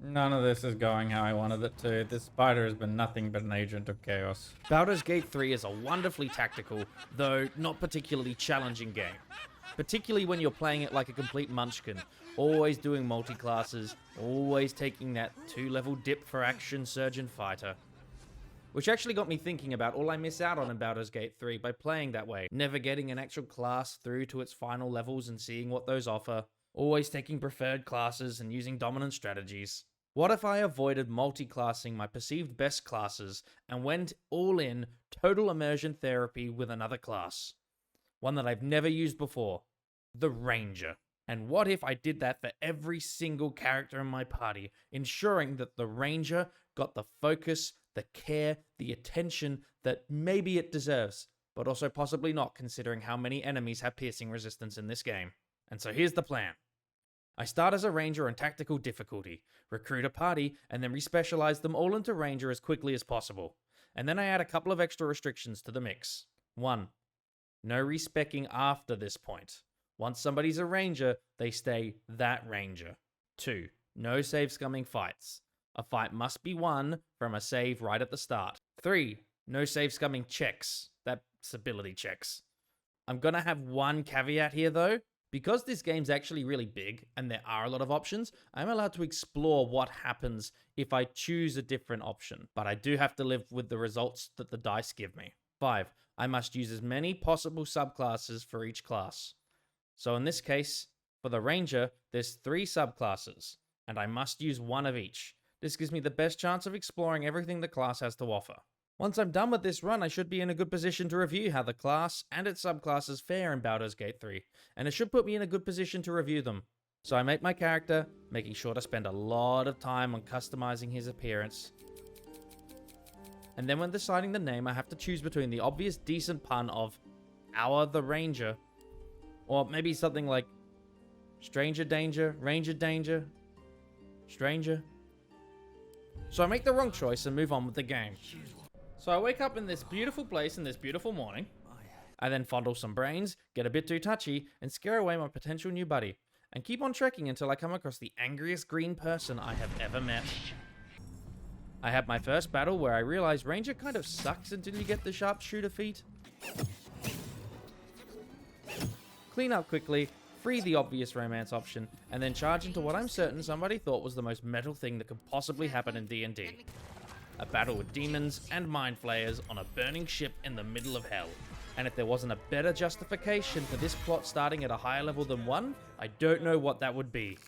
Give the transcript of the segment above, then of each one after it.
None of this is going how I wanted it to. This spider has been nothing but an agent of chaos. Baldur's Gate 3 is a wonderfully tactical, though not particularly challenging game. Particularly when you're playing it like a complete munchkin, always doing multi-classes, always taking that 2-level dip for action surgeon fighter. Which actually got me thinking about all I miss out on in Baldur's Gate 3 by playing that way. Never getting an actual class through to its final levels and seeing what those offer. Always taking preferred classes and using dominant strategies. What if I avoided multi-classing my perceived best classes and went all in total immersion therapy with another class? One that I've never used before. The Ranger. And what if I did that for every single character in my party, ensuring that the Ranger got the focus, the care, the attention that maybe it deserves, but also possibly not considering how many enemies have piercing resistance in this game. And so here's the plan. I start as a Ranger on tactical difficulty, recruit a party, and then respecialize them all into Ranger as quickly as possible. And then I add a couple of extra restrictions to the mix. 1. No respecking after this point. Once somebody's a Ranger, they stay that Ranger. 2. No save scumming fights. A fight must be won from a save right at the start. 3. No save scumming checks. That's ability checks. I'm gonna have one caveat here though. Because this game's actually really big, and there are a lot of options, I'm allowed to explore what happens if I choose a different option, but I do have to live with the results that the dice give me. 5. I must use as many possible subclasses for each class. So in this case, for the Ranger, there's 3 subclasses, and I must use one of each. This gives me the best chance of exploring everything the class has to offer. Once I'm done with this run, I should be in a good position to review how the class and its subclasses fare in Baldur's Gate 3, and it should put me in a good position to review them. So I make my character, making sure to spend a lot of time on customizing his appearance. And then when deciding the name, I have to choose between the obvious decent pun of Our the Ranger, or maybe something like Stranger Danger, Ranger Danger, Stranger. So I make the wrong choice and move on with the game. So I wake up in this beautiful place in this beautiful morning. I then fondle some brains, get a bit too touchy, and scare away my potential new buddy, and keep on trekking until I come across the angriest green person I have ever met. I had my first battle where I realized Ranger kind of sucks until you get the sharpshooter feat. Clean up quickly, free the obvious romance option, and then charge into what I'm certain somebody thought was the most metal thing that could possibly happen in D&D. A battle with demons and mind flayers on a burning ship in the middle of hell. And if there wasn't a better justification for this plot starting at a higher level than 1, I don't know what that would be.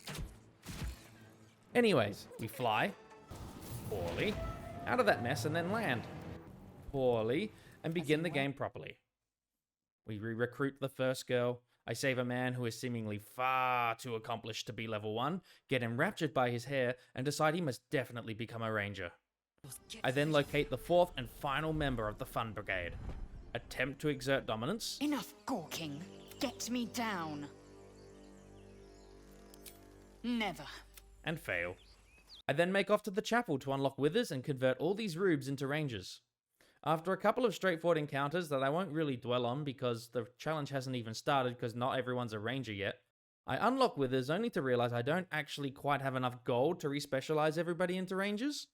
Anyways, we fly, poorly, out of that mess and then land, poorly, and begin the game properly. We re-recruit the first girl. I save a man who is seemingly far too accomplished to be level 1, get enraptured by his hair, and decide he must definitely become a Ranger. I then locate the 4th and final member of the Fun Brigade. Attempt to exert dominance. Enough gawking. Get me down. Never. And fail. I then make off to the chapel to unlock withers and convert all these rubes into Rangers. After a couple of straightforward encounters that I won't really dwell on because the challenge hasn't even started because not everyone's a Ranger yet, I unlock withers only to realize I don't actually quite have enough gold to respecialize everybody into Rangers.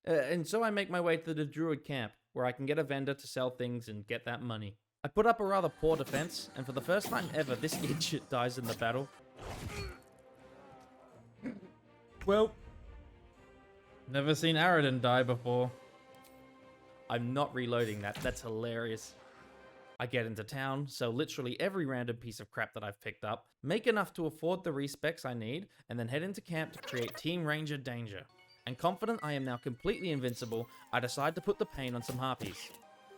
And so I make my way to the Druid camp, where I can get a vendor to sell things and get that money. I put up a rather poor defense, and for the first time ever, this idiot dies in the battle. Well, never seen Aradin die before. I'm not reloading that, that's hilarious. I get into town, sell literally every random piece of crap that I've picked up, make enough to afford the respecs I need, and then head into camp to create Team Ranger Danger. And confident I am now completely invincible, I decide to put the pain on some Harpies.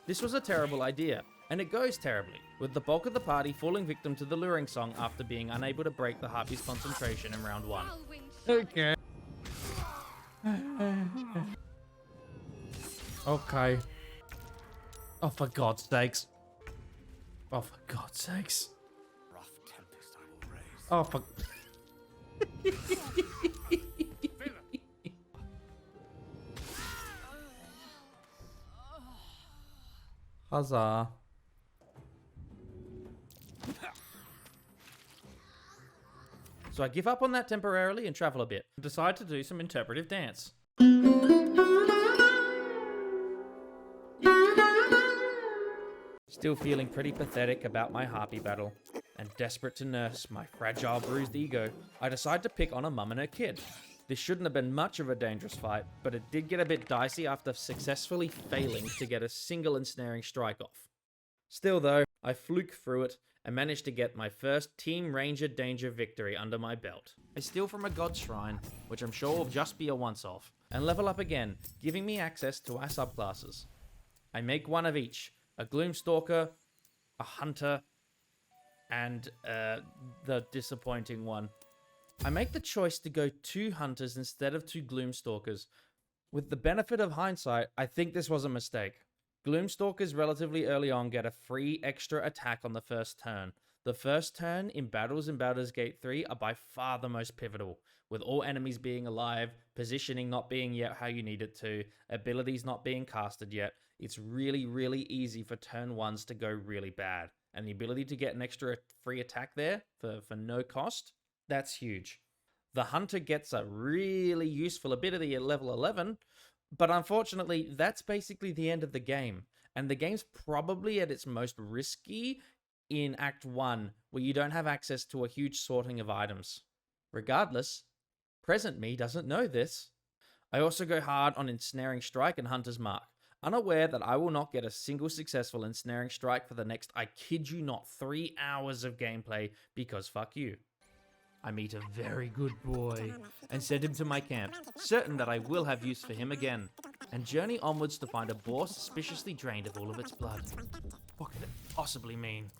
This was a terrible idea, and it goes terribly, with the bulk of the party falling victim to the luring song after being unable to break the Harpies' concentration in round 1. Okay. Okay. Oh, for God's sakes. Oh, for God's sakes. Rough tempest I will raise. Oh, fuck. Huzzah. So I give up on that temporarily and travel a bit. Decide to do some interpretive dance. Still feeling pretty pathetic about my Harpy battle, and desperate to nurse my fragile, bruised ego, I decide to pick on a mum and her kid. This shouldn't have been much of a dangerous fight, but it did get a bit dicey after successfully failing to get a single ensnaring strike off. Still though, I fluke through it and managed to get my first Team Ranger Danger victory under my belt. I steal from a god shrine, which I'm sure will just be a once-off, and level up again, giving me access to our subclasses. I make one of each, a Gloomstalker, a Hunter, and the disappointing one. I make the choice to go 2 Hunters instead of 2 Gloomstalkers. With the benefit of hindsight, I think this was a mistake. Gloomstalkers relatively early on get a free extra attack on the first turn. The first turn in battles in Baldur's Gate 3 are by far the most pivotal, with all enemies being alive, positioning not being yet how you need it to, abilities not being casted yet. It's really, really easy for turn 1s to go really bad, and the ability to get an extra free attack there for no cost, that's huge. The Hunter gets a really useful ability at level 11, but unfortunately, that's basically the end of the game. And the game's probably at its most risky in Act 1, where you don't have access to a huge sorting of items. Regardless, present me doesn't know this. I also go hard on Ensnaring Strike and Hunter's Mark, unaware that I will not get a single successful Ensnaring Strike for the next, I kid you not, 3 hours of gameplay, because fuck you. I meet a very good boy and send him to my camp, certain that I will have use for him again, and journey onwards to find a boar suspiciously drained of all of its blood. What could it possibly mean?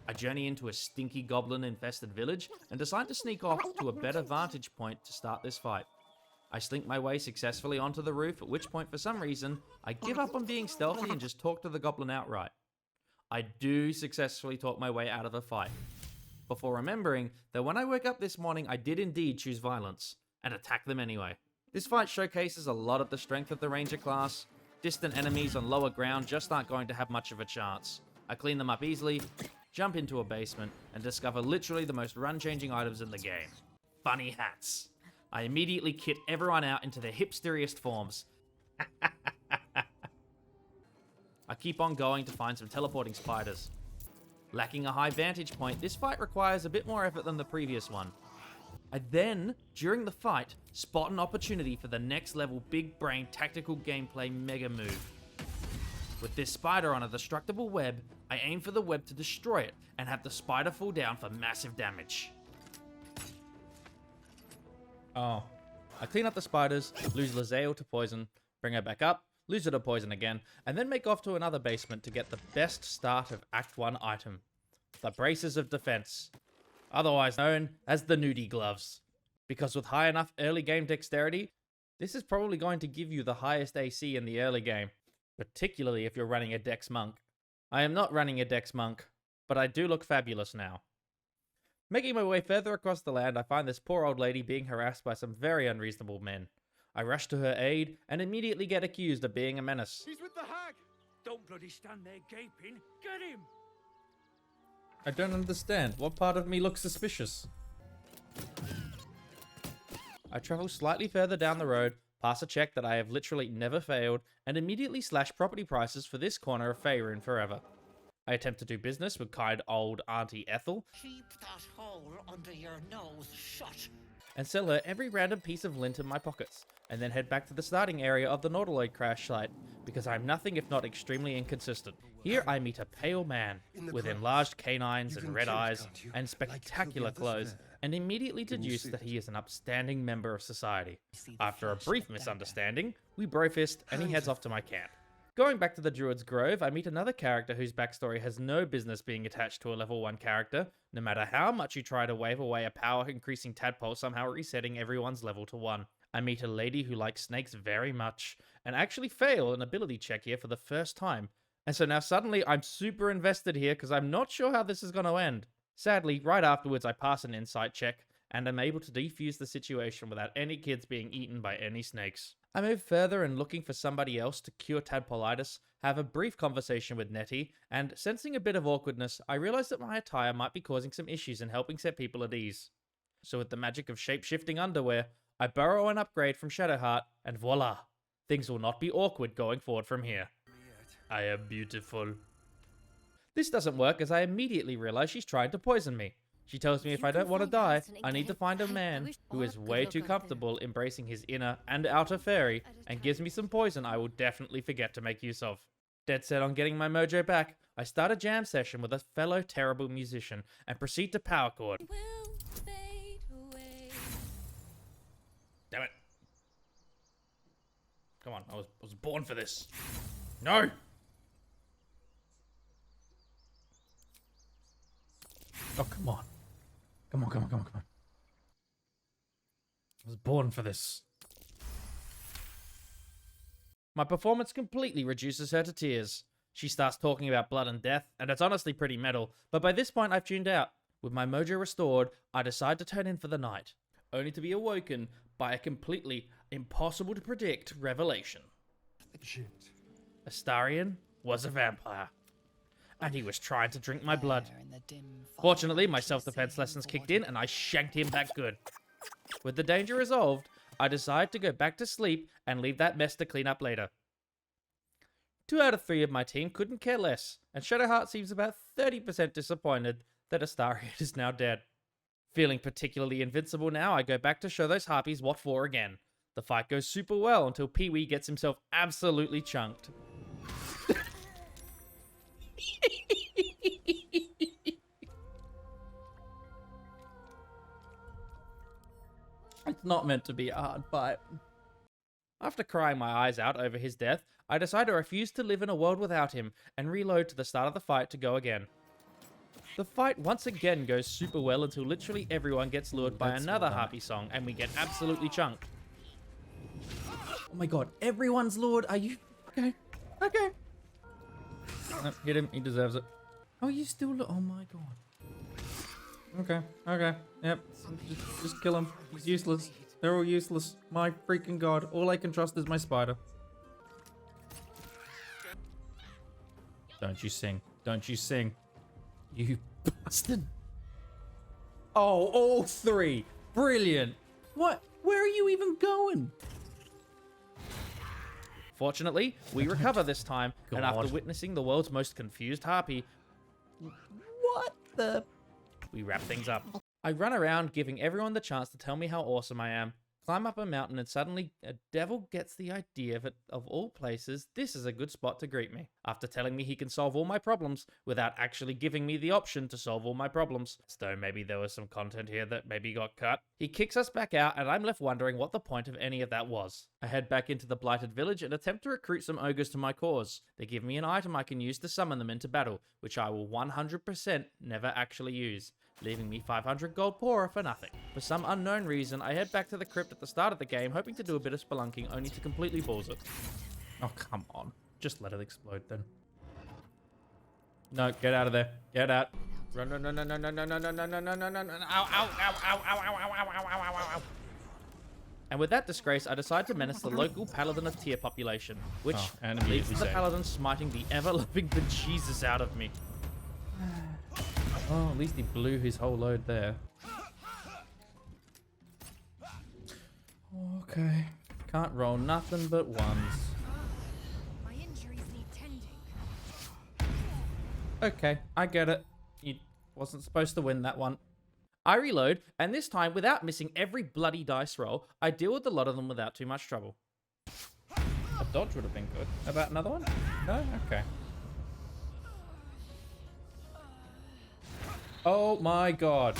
I journey into a stinky goblin-infested village and decide to sneak off to a better vantage point to start this fight. I slink my way successfully onto the roof, at which point for some reason, I give up on being stealthy and just talk to the goblin outright. I do successfully talk my way out of a fight, before remembering that when I woke up this morning I did indeed choose violence, and attack them anyway. This fight showcases a lot of the strength of the Ranger class. Distant enemies on lower ground just aren't going to have much of a chance. I clean them up easily, jump into a basement, and discover literally the most run-changing items in the game. Funny hats. I immediately kit everyone out into their hipsteriest forms. I keep on going to find some teleporting spiders. Lacking a high vantage point, this fight requires a bit more effort than the previous one. I then, during the fight, spot an opportunity for the next level big brain tactical gameplay mega move. With this spider on a destructible web, I aim for the web to destroy it and have the spider fall down for massive damage. Oh. I clean up the spiders, lose Lae'zel to poison, bring her back up, lose her to poison again, and then make off to another basement to get the best start of Act 1 item. The Braces of Defense, otherwise known as the Nudie Gloves. Because with high enough early game dexterity, this is probably going to give you the highest AC in the early game, particularly if you're running a Dex Monk. I am not running a Dex Monk, but I do look fabulous now. Making my way further across the land, I find this poor old lady being harassed by some very unreasonable men. I rush to her aid and immediately get accused of being a menace. He's with the hag! Don't bloody stand there gaping. Get him! I don't understand. What part of me looks suspicious? I travel slightly further down the road, pass a check that I have literally never failed, and immediately slash property prices for this corner of Faerun forever. I attempt to do business with kind old Auntie Ethel, Keep that hole under your nose shut. and sell her every random piece of lint in my pockets, and then head back to the starting area of the Nautiloid crash site, because I'm nothing if not extremely inconsistent. Here I meet a pale man, with enlarged canines and red eyes, and spectacular clothes, and immediately deduce that he is an upstanding member of society. After a brief misunderstanding, we brofist, and he heads off to my camp. Going back to the Druid's Grove, I meet another character whose backstory has no business being attached to a level 1 character, no matter how much you try to wave away a power-increasing tadpole somehow resetting everyone's level to 1. I meet a lady who likes snakes very much, and actually fail an ability check here for the first time. And so now suddenly I'm super invested here because I'm not sure how this is going to end. Sadly, right afterwards I pass an insight check, and I'm able to defuse the situation without any kids being eaten by any snakes. I move further and looking for somebody else to cure tadpolitis, have a brief conversation with Nettie, and sensing a bit of awkwardness, I realize that my attire might be causing some issues in helping set people at ease. So with the magic of shape-shifting underwear, I borrow an upgrade from Shadowheart, and voila! Things will not be awkward going forward from here. I am beautiful. This doesn't work as I immediately realize she's trying to poison me. She tells me if I don't want to die, I need to find a man who is way too comfortable embracing his inner and outer fairy and gives me some poison I will definitely forget to make use of. Dead set on getting my mojo back, I start a jam session with a fellow terrible musician and proceed to power chord. Damn it. Come on, I was born for this. No! Oh, come on. Come on. I was born for this. My performance completely reduces her to tears. She starts talking about blood and death, and it's honestly pretty metal, but by this point I've tuned out. With my mojo restored, I decide to turn in for the night, only to be awoken by a completely impossible to predict revelation. Shit. Astarion was a vampire, and he was trying to drink my blood. Fortunately, my self-defense lessons kicked in, and I shanked him back good. With the danger resolved, I decide to go back to sleep and leave that mess to clean up later. 2 out of 3 of my team couldn't care less, and Shadowheart seems about 30% disappointed that Astarion is now dead. Feeling particularly invincible now, I go back to show those harpies what for again. The fight goes super well until Pee-wee gets himself absolutely chunked. It's not meant to be a hard fight. After crying my eyes out over his death, I decide to refuse to live in a world without him and reload to the start of the fight to go again. The fight once again goes super well until literally everyone gets lured by another Harpy song and we get absolutely chunked. Oh my god, everyone's lured? Are you... Okay. No, hit him, he deserves it. Oh, you still... Oh my god. Okay. Yep. Just kill him. He's useless. They're all useless. My freaking god. All I can trust is my spider. Don't you sing. You bastard. Oh, all 3. Brilliant. What? Where are you even going? Fortunately, we recover this time, and after witnessing the world's most confused harpy... What the... We wrap things up. I run around giving everyone the chance to tell me how awesome I am. Climb up a mountain and suddenly a devil gets the idea that of all places, this is a good spot to greet me. After telling me he can solve all my problems without actually giving me the option to solve all my problems. So maybe there was some content here that maybe got cut. He kicks us back out and I'm left wondering what the point of any of that was. I head back into the Blighted Village and attempt to recruit some ogres to my cause. They give me an item I can use to summon them into battle, which I will 100% never actually use, leaving me 500 gold poorer for nothing. For some unknown reason, I head back to the crypt at the start of the game, hoping to do a bit of spelunking, only to completely balls it. Oh, come on. Just let it explode then. No, get out of there. Get out. Run. Ow. And with that disgrace, I decide to menace the local Paladin of Tyr population, which leads to the Paladin smiting the ever-loving bejesus out of me. Oh, at least he blew his whole load there. Okay. Can't roll nothing but ones. My injuries need tending. Okay, I get it. You wasn't supposed to win that one. I reload, and this time, without missing every bloody dice roll, I deal with a lot of them without too much trouble. A dodge would have been good. About another one? No? Okay. Oh my god.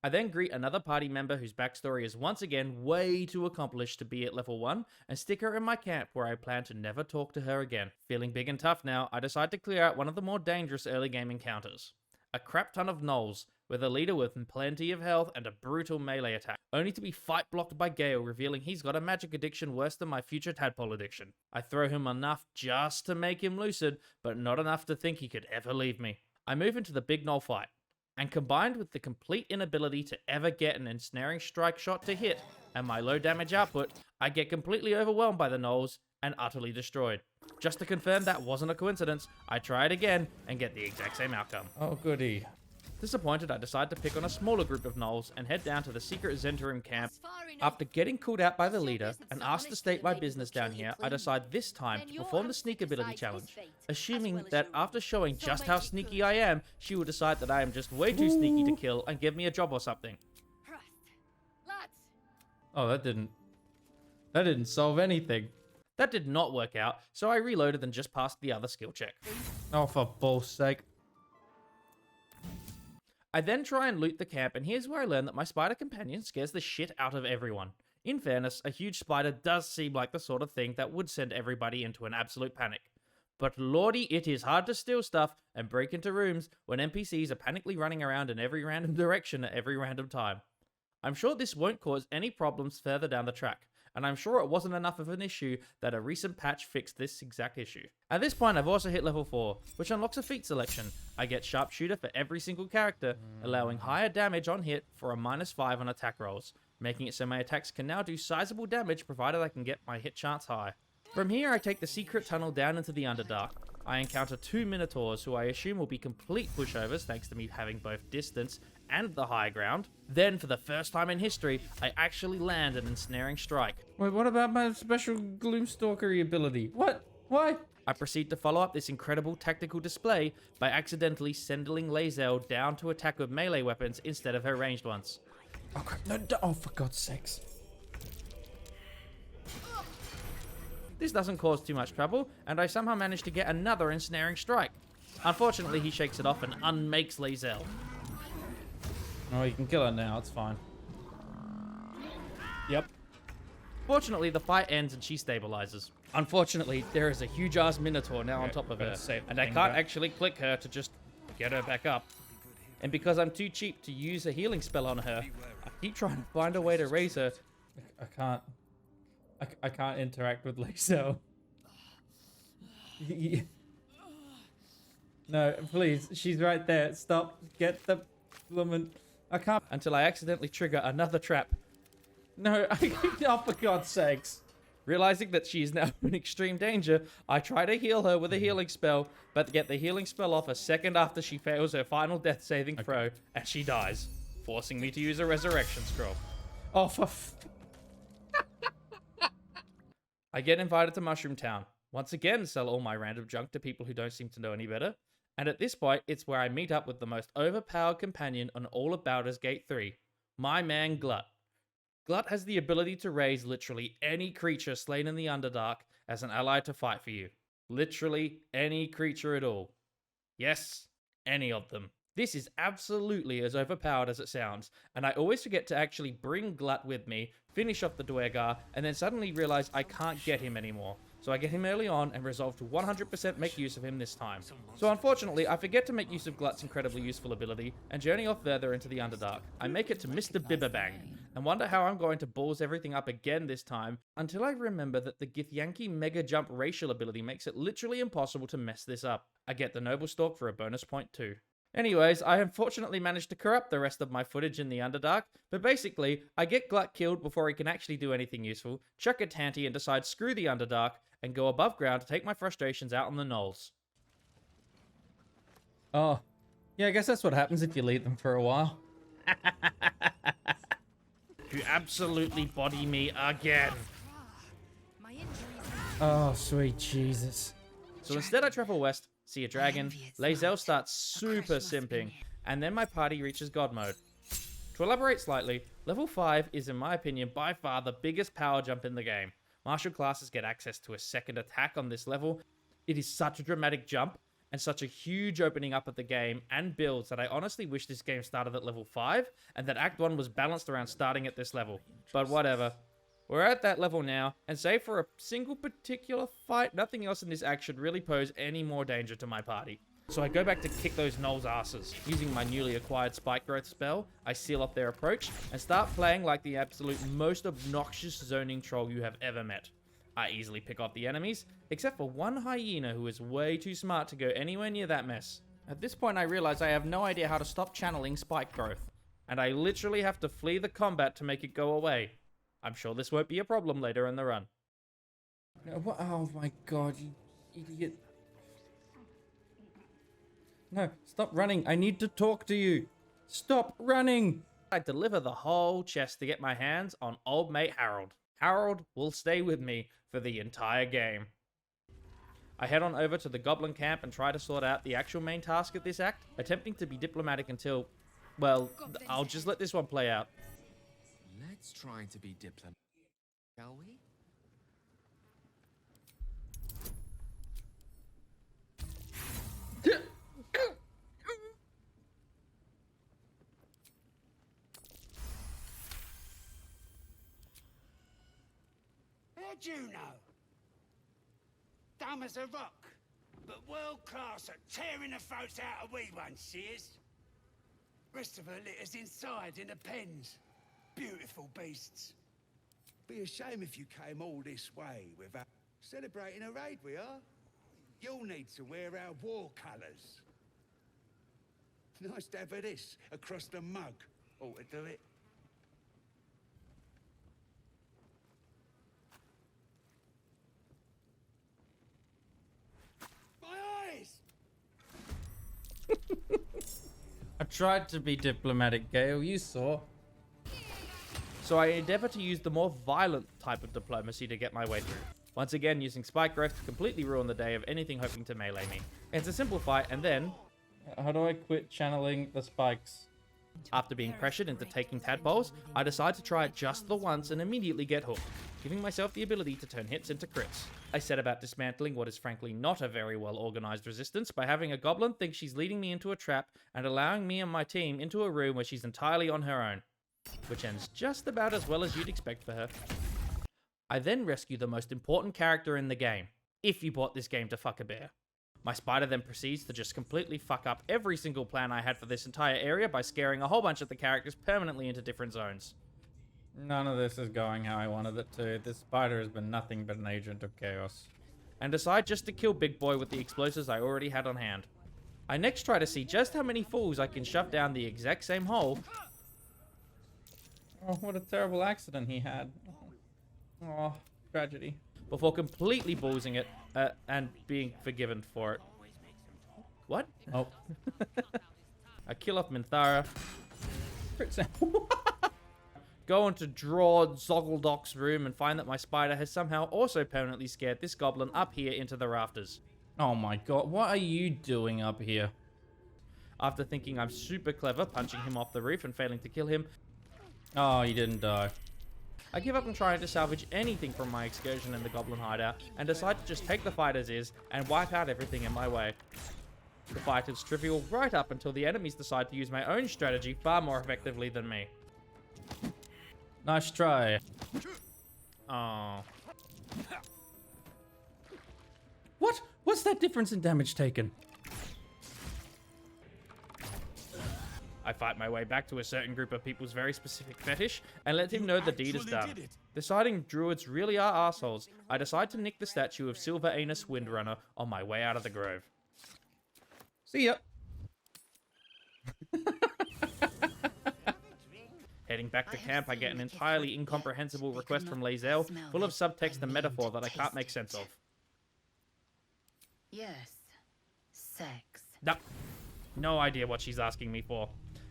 I then greet another party member whose backstory is once again way too accomplished to be at level 1 and stick her in my camp where I plan to never talk to her again. Feeling big and tough now, I decide to clear out one of the more dangerous early game encounters. A crap ton of gnolls, with a leader with plenty of health and a brutal melee attack, only to be fight blocked by Gale, revealing he's got a magic addiction worse than my future tadpole addiction. I throw him enough just to make him lucid, but not enough to think he could ever leave me. I move into the big gnoll fight, and combined with the complete inability to ever get an ensnaring strike shot to hit, and my low damage output, I get completely overwhelmed by the gnolls, and utterly destroyed. Just to confirm that wasn't a coincidence, I try it again and get the exact same outcome. Oh, goody. Disappointed, I decide to pick on a smaller group of gnolls and head down to the secret Zentarim camp. That's far enough. After getting called out by the It's your leader business and to asked to punish state the my lady who business will down kill you here, I clean. decide this time Then to your perform the aunt sneak ability decides his challenge, fate, as assuming well as that your after own. showing So just make how it sneaky good. I am, she will decide that I am just way too sneaky to kill and give me a job or something. Trust. Lads. Oh, that didn't solve anything. That did not work out, so I reloaded and just passed the other skill check. Oh, for bull's sake. I then try and loot the camp, and here's where I learn that my spider companion scares the shit out of everyone. In fairness, a huge spider does seem like the sort of thing that would send everybody into an absolute panic. But lordy, it is hard to steal stuff and break into rooms when NPCs are panically running around in every random direction at every random time. I'm sure this won't cause any problems further down the track, and I'm sure it wasn't enough of an issue that a recent patch fixed this exact issue. At this point, I've also hit level 4, which unlocks a feat selection. I get Sharpshooter for every single character, allowing higher damage on hit for a -5 on attack rolls, making it so my attacks can now do sizable damage provided I can get my hit chance high. From here, I take the secret tunnel down into the Underdark. I encounter 2 Minotaurs who I assume will be complete pushovers thanks to me having both distance and the high ground. Then, for the first time in history, I actually land an ensnaring strike. Wait, what about my special Gloomstalkery ability? What? Why? I proceed to follow up this incredible tactical display by accidentally sending Lae'zel down to attack with melee weapons instead of her ranged ones. Oh, crap. No, oh, for God's sakes. This doesn't cause too much trouble, and I somehow manage to get another ensnaring strike. Unfortunately, he shakes it off and unmakes Lae'zel. Oh, you can kill her now. It's fine. Yep. Fortunately, the fight ends and she stabilizes. Unfortunately, there is a huge-ass Minotaur now on Okay, top of better her, save the and I thing can't back. actually click her to just get her back up. And because I'm too cheap to use a healing spell on her, I keep trying to find a way to raise her. I can't. I can't interact with Lae'zel. No, please. She's right there. Stop. Get the woman. I can't. Until I accidentally trigger another trap. No, oh, for God's sakes. Realizing that she is now in extreme danger, I try to heal her with a healing spell, but get the healing spell off a second after she fails her final death saving throw, and she dies, forcing me to use a resurrection scroll. Oh, for I get invited to Mushroom Town. Once again, sell all my random junk to people who don't seem to know any better. And at this point, it's where I meet up with the most overpowered companion on all of Baldur's Gate 3, my man Glut. Glut has the ability to raise literally any creature slain in the Underdark as an ally to fight for you. Literally any creature at all. Yes, any of them. This is absolutely as overpowered as it sounds, and I always forget to actually bring Glut with me, finish off the Dwergar, and then suddenly realize I can't get him anymore. So I get him early on and resolve to 100% make use of him this time. So unfortunately, I forget to make use of Glut's incredibly useful ability, and journey off further into the Underdark. I make it to Mr. Bibberbang, and wonder how I'm going to balls everything up again this time, until I remember that the Githyanki Mega Jump racial ability makes it literally impossible to mess this up. I get the Noble Stalk for a bonus point too. Anyways, I unfortunately managed to corrupt the rest of my footage in the Underdark, but basically, I get Glut killed before he can actually do anything useful, chuck a tanty and decide screw the Underdark, and go above ground to take my frustrations out on the gnolls. Oh. Yeah, I guess that's what happens if you leave them for a while. You absolutely body me again. My injuries. Oh, sweet Jesus. So instead I travel west, see a dragon, Lae'zel starts super simping, and then my party reaches God mode. To elaborate slightly, level 5 is in my opinion by far the biggest power jump in the game. Martial classes get access to a second attack on this level. It is such a dramatic jump, and such a huge opening up of the game and builds that I honestly wish this game started at level 5, and that Act 1 was balanced around starting at this level. But whatever. We're at that level now, and save for a single particular fight, nothing else in this act should really pose any more danger to my party. So I go back to kick those gnolls' asses. Using my newly acquired Spike Growth spell, I seal off their approach, and start playing like the absolute most obnoxious zoning troll you have ever met. I easily pick off the enemies, except for one hyena who is way too smart to go anywhere near that mess. At this point I realize I have no idea how to stop channeling Spike Growth, and I literally have to flee the combat to make it go away. I'm sure this won't be a problem later in the run. What? Oh my god, you idiot. No, stop running. I need to talk to you. Stop running. I deliver the whole chest to get my hands on old mate Harold. Harold will stay with me for the entire game. I head on over to the Goblin camp and try to sort out the actual main task of this act, attempting to be diplomatic until, well, I'll just let this one play out. Let's try to be diplomatic, shall we? How'd you know? Dumb as a rock, but world class at tearing the throats out of wee ones, she is. Rest of her litter's inside in the pens. Beautiful beasts. Be a shame if you came all this way without celebrating a raid, we are. You'll need to wear our war colours. Nice to have this across the mug. Ought to do it. I tried to be diplomatic, Gale. You saw. So I endeavor to use the more violent type of diplomacy to get my way through. Once again, using spike growth to completely ruin the day of anything hoping to melee me. It's a simple fight, and then, How do I quit channeling the spikes? after being pressured into taking tadpoles, I decide to try it just the once and immediately get hooked, giving myself the ability to turn hits into crits. I set about dismantling what is frankly not a very well organized resistance by having a goblin think she's leading me into a trap and allowing me and my team into a room where she's entirely on her own, which ends just about as well as you'd expect for her. I then rescue the most important character in the game, if you bought this game to fuck a bear. My spider then proceeds to just completely fuck up every single plan I had for this entire area by scaring a whole bunch of the characters permanently into different zones. None of this is going how I wanted it to. This spider has been nothing but an agent of chaos. And decide just to kill Big Boy with the explosives I already had on hand. I next try to see just how many fools I can shove down the exact same hole. Oh, what a terrible accident he had. Oh, tragedy. Before completely ballsing it and being forgiven for it. What? Oh. I kill off Minthara. Go on to draw Zoggledok's room and find that my spider has somehow also permanently scared this goblin up here into the rafters. Oh my god, what are you doing up here? After thinking I'm super clever, punching him off the roof and failing to kill him, Oh, you didn't die. I give up on trying to salvage anything from my excursion in the goblin hideout and decide to just take the fight as is and wipe out everything in my way. The fight is trivial right up until the enemies decide to use my own strategy far more effectively than me. Nice try. Oh. What? What's that difference in damage taken? I fight my way back to a certain group of people's very specific fetish and let him know the deed is done. Deciding druids really are assholes, I decide to nick the statue of Silver Anus Windrunner on my way out of the grove. See ya. Heading back to camp, I get an entirely incomprehensible request from Lae'zel, full of subtext and metaphor that I can't make sense of. Yes. Sex. No idea what she's asking me for.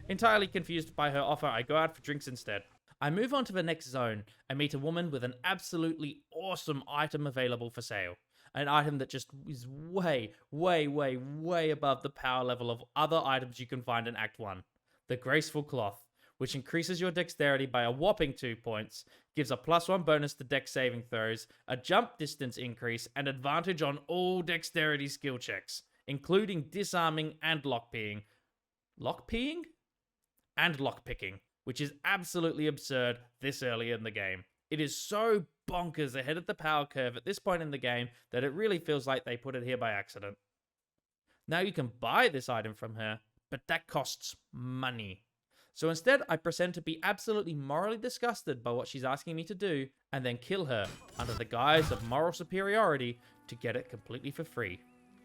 Entirely confused by her offer, I go out for drinks instead. I move on to the next zone and meet a woman with an absolutely awesome item available for sale. An item that just is way, way, way, way above the power level of other items you can find in Act 1. The Graceful Cloth, which increases your dexterity by a whopping 2 points, gives a +1 bonus to dex saving throws, a jump distance increase, and advantage on all dexterity skill checks, including disarming and lockpicking. Lockpicking? And lockpicking, which is absolutely absurd this early in the game. It is so bonkers ahead of the power curve at this point in the game that it really feels like they put it here by accident. Now you can buy this item from her, but that costs money. So instead, I pretend to be absolutely morally disgusted by what she's asking me to do, and then kill her under the guise of moral superiority to get it completely for free,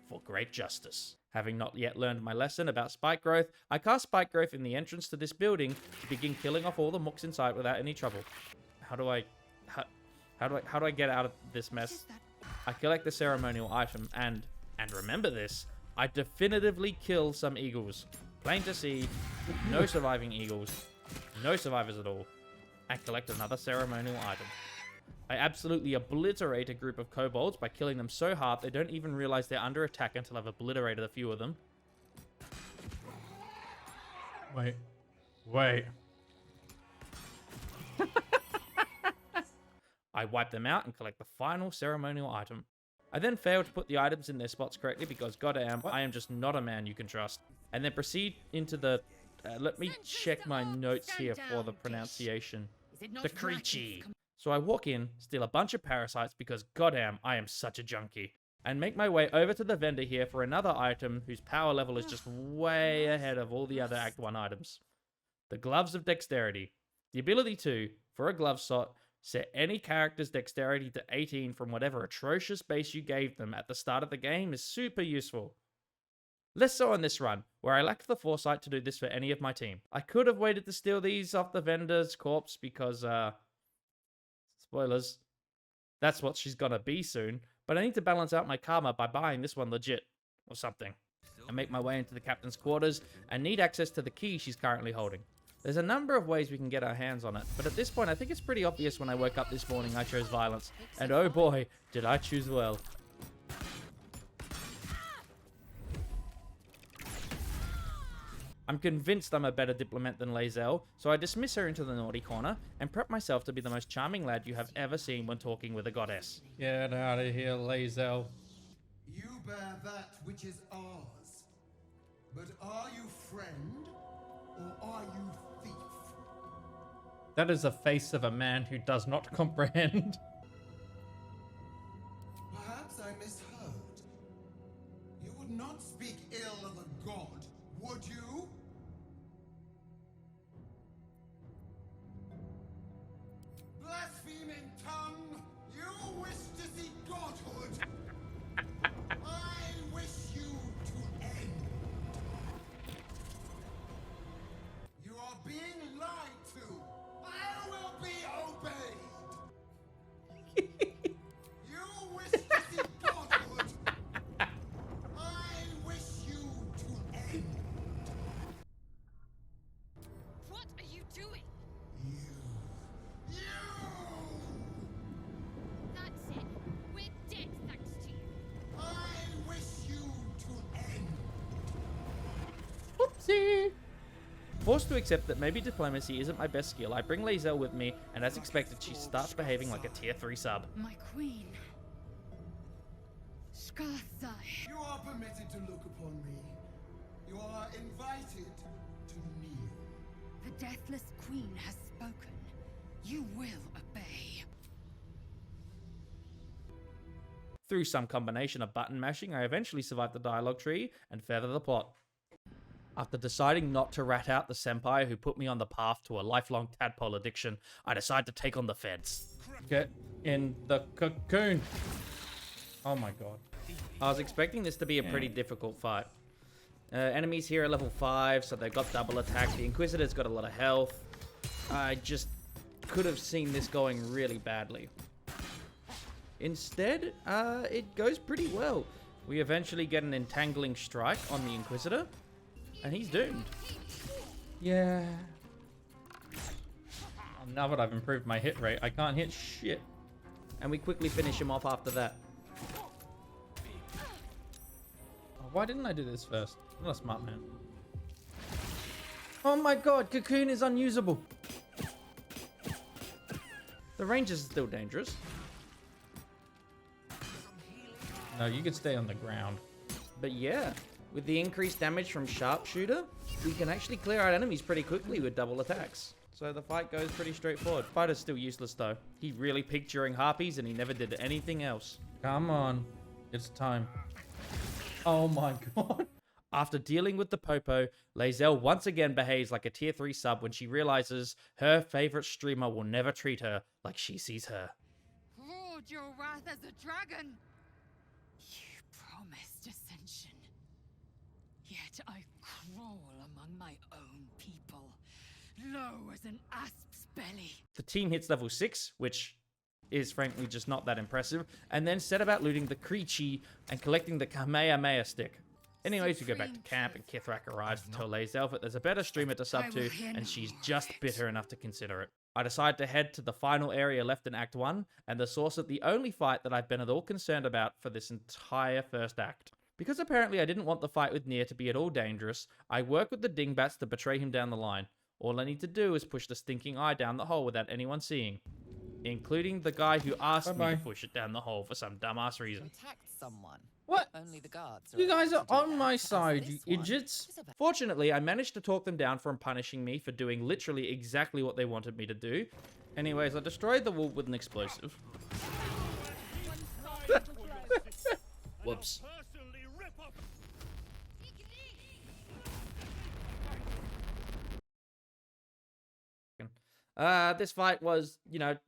for great justice. Having not yet learned my lesson about spike growth, I cast spike growth in the entrance to this building to begin killing off all the mooks inside without any trouble. How do I get out of this mess? I collect the ceremonial item, and remember this, I definitively kill some eagles. Plain to see, no surviving eagles, no survivors at all. And collect another ceremonial item. I absolutely obliterate a group of kobolds by killing them so hard they don't even realize they're under attack until I've obliterated a few of them. Wait. I wipe them out and collect the final ceremonial item. I then fail to put the items in their spots correctly because goddamn, I am just not a man you can trust. And then proceed into the... let me check my notes here for the pronunciation. The Creche. So I walk in, steal a bunch of parasites because goddamn, I am such a junkie. And make my way over to the vendor here for another item whose power level is just way ahead of all the other Act 1 items. The Gloves of Dexterity. The ability to, for a glove slot, set any character's dexterity to 18 from whatever atrocious base you gave them at the start of the game is super useful. Less so on this run, where I lacked the foresight to do this for any of my team. I could have waited to steal these off the vendor's corpse because, spoilers, that's what she's gonna be soon, but I need to balance out my karma by buying this one legit, or something. I make my way into the captain's quarters and need access to the key she's currently holding. There's a number of ways we can get our hands on it, but at this point I think it's pretty obvious when I woke up this morning I chose violence, and oh boy, did I choose well. I'm convinced I'm a better diplomat than Lae'zel, so I dismiss her into the naughty corner and prep myself to be the most charming lad you have ever seen when talking with a goddess. Get out of here, Lae'zel. You bear that which is ours. But are you friend or are you thief? That is the face of a man who does not comprehend. Perhaps I misheard. You would not speak ill of a god, would you? Blaspheming tongue, you wish to see godhood. I wish you to end. You are being lied to. I will be obeyed. You wish to see godhood. I wish you to end. What are you doing? You. That's it. We're dead thanks to you. I wish you to end. Whoopsie! Forced to accept that maybe diplomacy isn't my best skill, I bring Lae'zel with me, and as expected, she starts behaving like a tier 3 sub. My queen. Skathai. You are permitted to look upon me. You are invited to kneel. The deathless queen has spoken. You will obey. Through some combination of button mashing, I eventually survive the dialogue tree and further the plot. After deciding not to rat out the senpai who put me on the path to a lifelong tadpole addiction, I decide to take on the feds. Get in the cocoon. Oh my god. I was expecting this to be a pretty difficult fight. Enemies here are level 5, so they've got double attack. The Inquisitor's got a lot of health. I just could have seen this going really badly. Instead, it goes pretty well. We eventually get an entangling strike on the Inquisitor, and he's doomed. Yeah. Oh, now that I've improved my hit rate, I can't hit shit. And we quickly finish him off after that. Oh, why didn't I do this first? I'm not a smart man. Oh my god, cocoon is unusable. The Rangers are still dangerous. No, you could stay on the ground. But yeah, with the increased damage from Sharpshooter, we can actually clear out enemies pretty quickly with double attacks. So the fight goes pretty straightforward. Fighter's still useless though. He really peaked during Harpies and he never did anything else. Come on. It's time. Oh my god. After dealing with the Popo, Lae'zel once again behaves like a tier 3 sub when she realizes her favorite streamer will never treat her like she sees her. Roared your wrath as a dragon. You promised ascension. Yet I crawl among my own people, low as an asp's belly. The team hits level 6, which is frankly just not that impressive, and then set about looting the Creche and collecting the Kamehameha stick. Anyways, we go back to camp, and Kithrak arrives to tell Lae'zel that there's a better streamer to sub to, and she's just bitter enough to consider it. I decide to head to the final area left in Act 1, and the source of the only fight that I've been at all concerned about for this entire first act. Because apparently I didn't want the fight with Nere to be at all dangerous, I work with the dingbats to betray him down the line. All I need to do is push the stinking eye down the hole without anyone seeing. Including the guy who asked me to push it down the hole for some dumbass reason. Attacked someone. What? Only the guards You guys are allowed to do on that, my because side, this you one idiots. is about- Fortunately, I managed to talk them down from punishing me for doing literally exactly what they wanted me to do. Anyways, I destroyed the wolf with an explosive. Whoops. This fight was,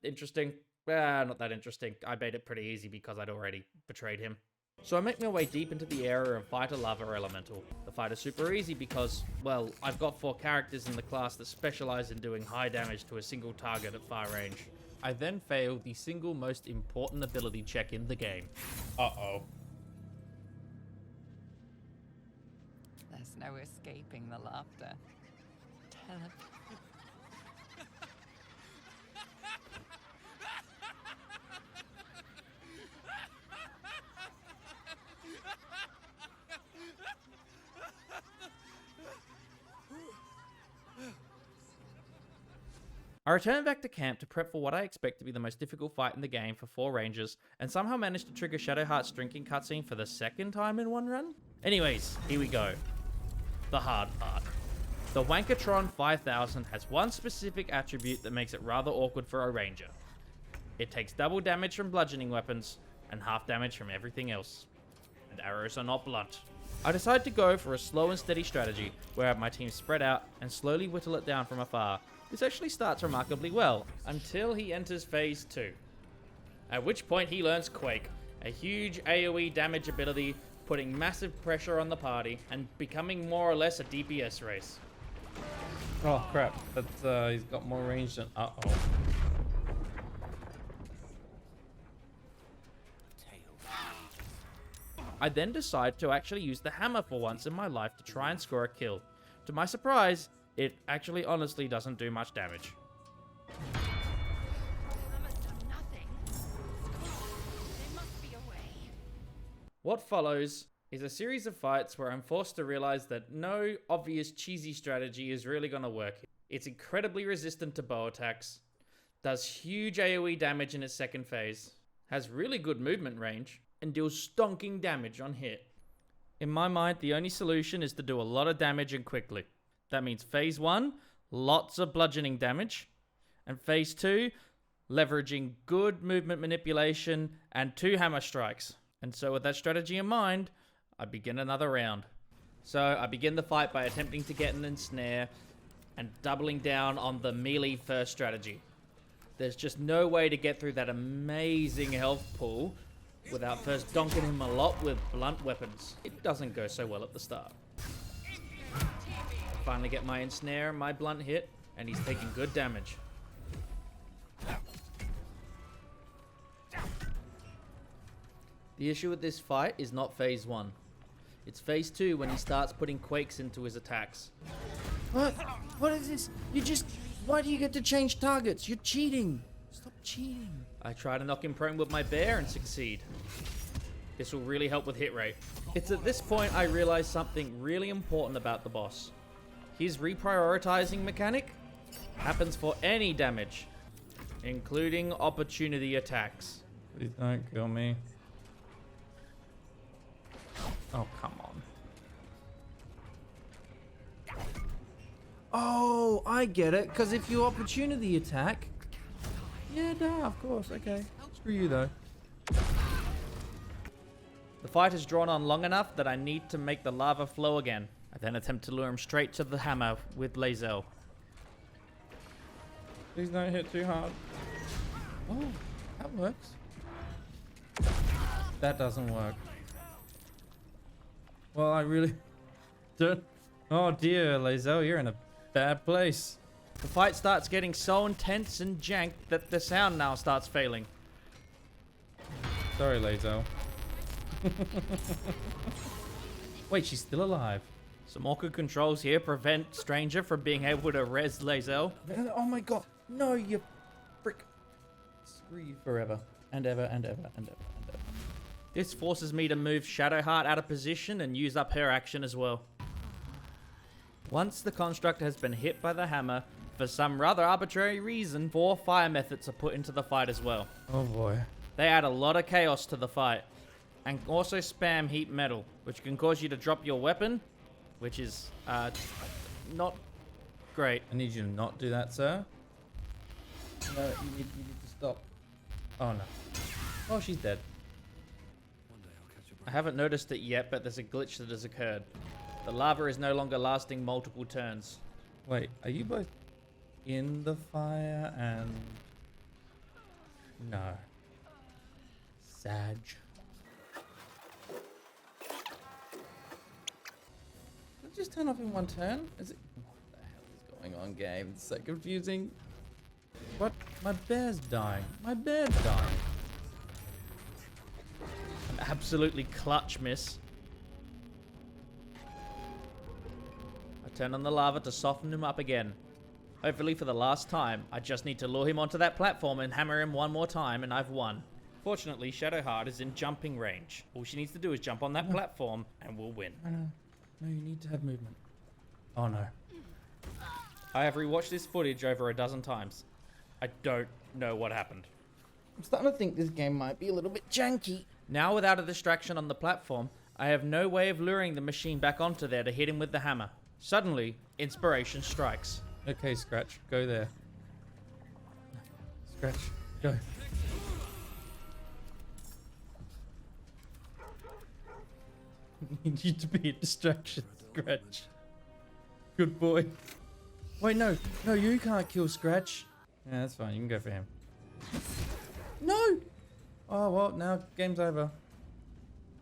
interesting. Not that interesting. I made it pretty easy because I'd already betrayed him. So I make my way deep into the area and fight a lava elemental. The fight is super easy because, well, I've got 4 characters in the class that specialize in doing high damage to a single target at far range. I then fail the single most important ability check in the game. Uh-oh. There's no escaping the laughter. Tele- I return back to camp to prep for what I expect to be the most difficult fight in the game for 4 rangers, and somehow manage to trigger Shadowheart's drinking cutscene for the 2nd time in one run? Anyways, here we go. The hard part. The Wankatron 5000 has one specific attribute that makes it rather awkward for a ranger. It takes double damage from bludgeoning weapons, and half damage from everything else. And arrows are not blunt. I decide to go for a slow and steady strategy, where I have my team spread out and slowly whittle it down from afar. This actually starts remarkably well, until he enters Phase 2. At which point he learns Quake, a huge AoE damage ability, putting massive pressure on the party, and becoming more or less a DPS race. Oh crap, that's he's got more range than uh-oh. I then decide to actually use the hammer for once in my life to try and score a kill. To my surprise, it actually honestly doesn't do much damage. Hammer's done nothing. There must be a way. What follows is a series of fights where I'm forced to realize that no obvious cheesy strategy is really going to work. It's incredibly resistant to bow attacks, does huge AoE damage in its 2nd phase, has really good movement range, and deals stonking damage on hit. In my mind, the only solution is to do a lot of damage and quickly. That means Phase 1, lots of bludgeoning damage, and Phase 2, leveraging good movement manipulation and 2 hammer strikes. And so with that strategy in mind, I begin another round. So I begin the fight by attempting to get an ensnare and doubling down on the melee first strategy. There's just no way to get through that amazing health pool without first donking him a lot with blunt weapons. It doesn't go so well at the start. Finally get my ensnare and my blunt hit, and he's taking good damage. The issue with this fight is not Phase 1. It's Phase 2 when he starts putting quakes into his attacks. What? What is this? Why do you get to change targets? You're cheating. Stop cheating. I try to knock him prone with my bear and succeed. This will really help with hit rate. It's at this point I realize something really important about the boss. His reprioritizing mechanic happens for any damage, including opportunity attacks. Please don't kill me. Oh, come on. Oh, I get it. Because if you opportunity attack... Yeah, no, of course, okay. Screw you, though. The fight has drawn on long enough that I need to make the lava flow again. I then attempt to lure him straight to the hammer with Lae'zel. Please don't hit too hard. Oh, that works. That doesn't work. Well, I really don't... Oh dear, Lae'zel, you're in a bad place. The fight starts getting so intense and jank that the sound now starts failing. Sorry, Lazo. Wait, she's still alive. Some awkward controls here prevent Stranger from being able to res Lazel. Oh my god. No, you frick. Screw you forever. And ever and ever and ever and ever. This forces me to move Shadowheart out of position and use up her action as well. Once the construct has been hit by the hammer, for some rather arbitrary reason, 4 fire methods are put into the fight as well. Oh boy. They add a lot of chaos to the fight, and also spam heat metal, which can cause you to drop your weapon, which is not great. I need you to not do that, sir. No, you need to stop. Oh no. Oh, she's dead. I haven't noticed it yet, but there's a glitch that has occurred. The lava is no longer lasting multiple turns. Wait, are you both in the fire and... No. Sag. Did it just turn off in one turn? Is it... What the hell is going on, game? It's so confusing. What? My bear's dying. My bear's dying. An absolutely clutch miss. I turn on the lava to soften him up again. Hopefully for the last time, I just need to lure him onto that platform and hammer him one more time and I've won. Fortunately, Shadowheart is in jumping range. All she needs to do is jump on that platform and we'll win. No, you need to have movement. Oh no. I have rewatched this footage over a dozen times. I don't know what happened. I'm starting to think this game might be a little bit janky. Now without a distraction on the platform, I have no way of luring the machine back onto there to hit him with the hammer. Suddenly, inspiration strikes. Okay, Scratch, go there. Scratch, go. Need you to be a distraction, Scratch. Good boy. Wait, no, you can't kill Scratch. Yeah, that's fine. You can go for him. No! Oh, well, now game's over.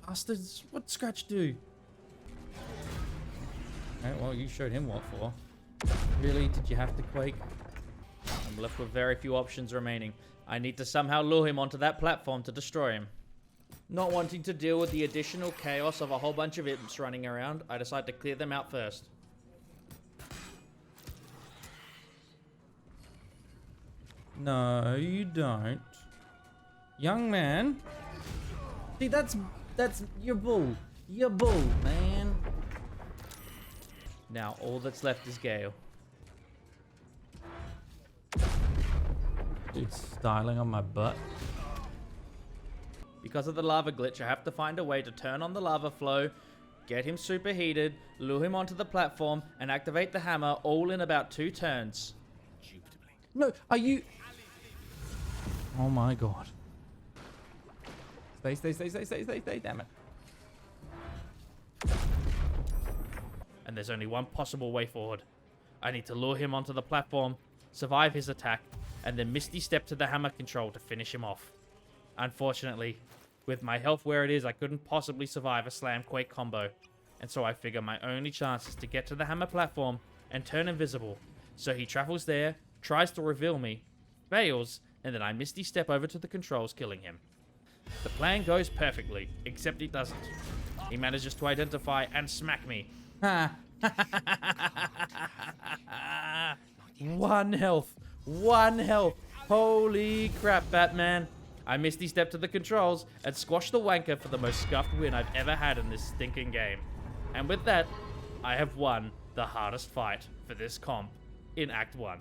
Bastards, what'd Scratch do? Okay, well, you showed him what for. Really? Did you have to quake? I'm left with very few options remaining. I need to somehow lure him onto that platform to destroy him. Not wanting to deal with the additional chaos of a whole bunch of imps running around, I decide to clear them out first. No, you don't. Young man. See, that's your bull. Your bull, man. Now all that's left is Gale. Dude, styling on my butt. Because of the lava glitch, I have to find a way to turn on the lava flow, get him superheated, lure him onto the platform, and activate the hammer all in about 2 turns. No, are you... Oh my god. Stay, damn it. And there's only one possible way forward. I need to lure him onto the platform, survive his attack, and then Misty Step to the hammer control to finish him off. Unfortunately, with my health where it is, I couldn't possibly survive a Slam Quake combo. And so I figure my only chance is to get to the hammer platform and turn invisible. So he travels there, tries to reveal me, fails, and then I Misty Step over to the controls, killing him. The plan goes perfectly, except he doesn't. He manages to identify and smack me. One health. Holy crap, Batman. I Misty Step to the controls and squash the wanker for the most scuffed win I've ever had in this stinking game. And with that, I have won the hardest fight for this comp in Act 1.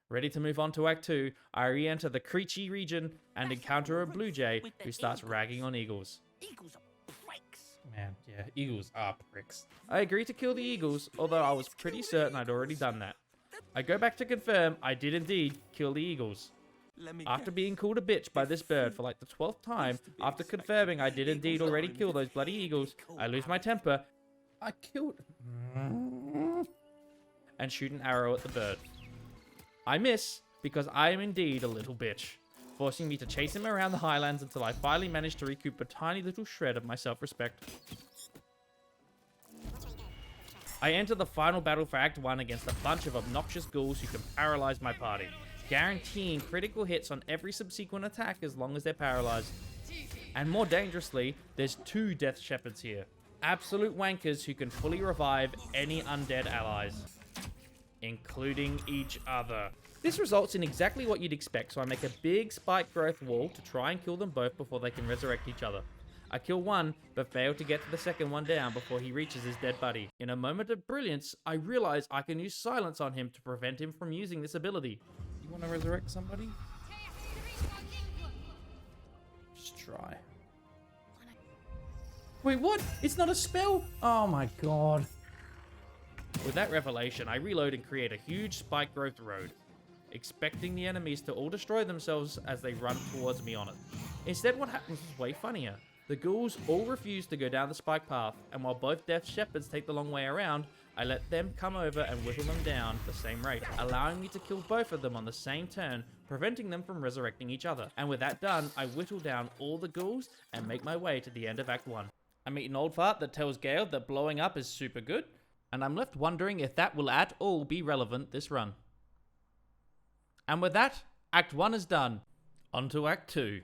Ready to move on to Act 2, I re-enter the Creche region and encounter a blue jay who starts ragging on eagles. Eagles are pricks. Man, yeah, eagles are pricks. I agree to kill the eagles, although I was pretty certain I'd already done that. I go back to confirm I did indeed kill the eagles. After being called a bitch by this bird for like the 12th time, after confirming I did indeed already kill those bloody eagles, I lose my temper I killed... and shoot an arrow at the bird. I miss because I am indeed a little bitch, forcing me to chase him around the highlands until I finally manage to recoup a tiny little shred of my self-respect. I enter the final battle for Act 1 against a bunch of obnoxious ghouls who can paralyze my party. guaranteeing critical hits on every subsequent attack as long as they're paralyzed. And more dangerously, there's 2 Death Shepherds here. Absolute wankers who can fully revive any undead allies, including each other. This results in exactly what you'd expect, so I make a big spike growth wall to try and kill them both before they can resurrect each other. I kill one, but fail to get the second one down before he reaches his dead buddy. In a moment of brilliance, I realize I can use silence on him to prevent him from using this ability. You want to resurrect somebody? Just try. Wait, what? It's not a spell? Oh my god. With that revelation, I reload and create a huge spike growth road, expecting the enemies to all destroy themselves as they run towards me on it. Instead, what happens is way funnier. The ghouls all refuse to go down the spike path, and while both Death Shepherds take the long way around, I let them come over and whittle them down the same rate, allowing me to kill both of them on the same turn, preventing them from resurrecting each other. And with that done, I whittle down all the ghouls and make my way to the end of Act 1. I meet an old fart that tells Gale that blowing up is super good, and I'm left wondering if that will at all be relevant this run. And with that, Act 1 is done. On to Act 2.